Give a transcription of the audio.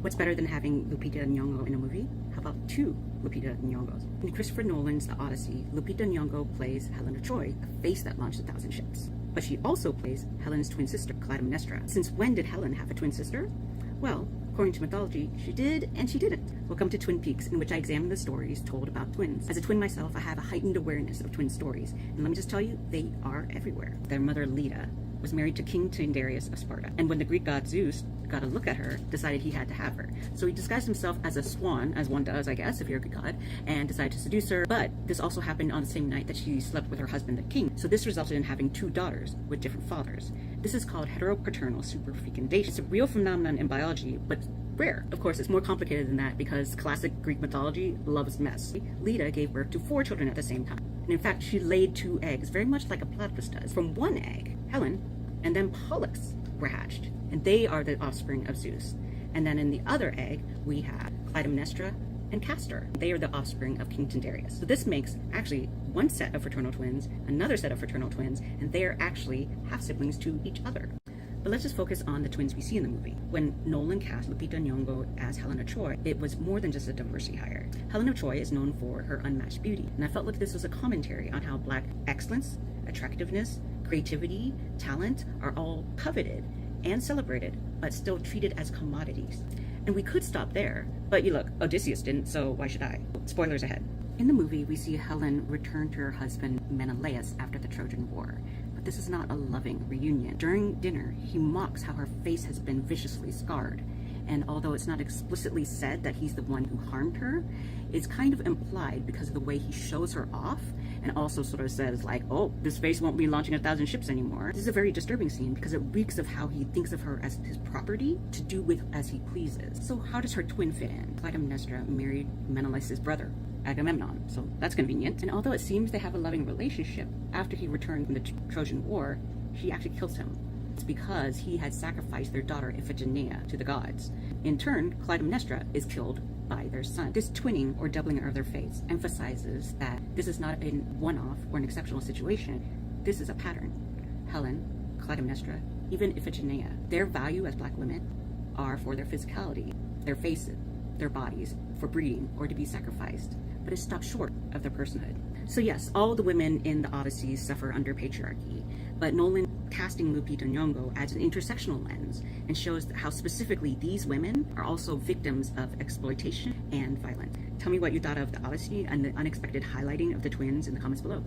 What's better than having Lupita Nyong'o in a movie? How about two Lupita Nyong'os? In Christopher Nolan's The Odyssey, Lupita Nyong'o plays Helen of Troy, a face that launched 1,000 ships. But she also plays Helen's twin sister, Clytemnestra. Since when did Helen have a twin sister? Well, according to mythology, she did and she didn't. Welcome to Twin Peaks, in which I examine the stories told about twins. As a twin myself, I have a heightened awareness of twin stories, and let me just tell you, they are everywhere. Their mother, Leda, was married to King Tyndareus of Sparta, and when the Greek god Zeus got a look at her, decided he had to have her. So he disguised himself as a swan, as one does, I guess, if you're a Greek god, and decided to seduce her. But this also happened on the same night that she slept with her husband, the king. So this resulted in having two daughters with different fathers. This is called heteropaternal superfecundation. It's a real phenomenon in biology, but rare. Of course, it's more complicated than that because classic Greek mythology loves mess. Leda gave birth to 4 children at the same time. And in fact, she laid 2 eggs, very much like a platypus does. From one egg, Helen and then Pollux were hatched, and they are the offspring of Zeus. And then in the other egg, we have Clytemnestra and Castor. They are the offspring of King Tyndareus. So this makes actually one set of fraternal twins, another set of fraternal twins, and they are actually half-siblings to each other. But let's just focus on the twins we see in the movie. When Nolan cast Lupita Nyong'o as Helen of Troy, it was more than just a diversity hire. Helen of Troy is known for her unmatched beauty, and I felt like this was a commentary on how Black excellence, attractiveness, creativity, talent are all coveted and celebrated, but still treated as commodities. And we could stop there, but you look, Odysseus didn't, so why should I? Spoilers ahead. In the movie, we see Helen return to her husband Menelaus after the Trojan War. But this is not a loving reunion. During dinner, he mocks how her face has been viciously scarred. And although it's not explicitly said that he's the one who harmed her, it's kind of implied because of the way he shows her off, and also sort of says like, oh, this face won't be launching 1,000 ships anymore. This is a very disturbing scene because it reeks of how he thinks of her as his property to do with as he pleases. So how does her twin fit in? Clytemnestra married Menelaus' brother, Agamemnon, so that's convenient. And although it seems they have a loving relationship, after he returned from the Trojan War, she actually kills him. It's because he had sacrificed their daughter Iphigenia to the gods. In turn, Clytemnestra is killed by their son. This twinning or doubling of their fates emphasizes that this is not a one-off or an exceptional situation. This is a pattern. Helen, Clytemnestra, even Iphigenia, their value as Black women are for their physicality, their faces, their bodies, for breeding or to be sacrificed, but it stops short of their personhood. So yes, all the women in the Odyssey suffer under patriarchy, but Nolan casting Lupita Nyong'o adds an intersectional lens and shows how specifically these women are also victims of exploitation and violence. Tell me what you thought of the Odyssey and the unexpected highlighting of the twins in the comments below.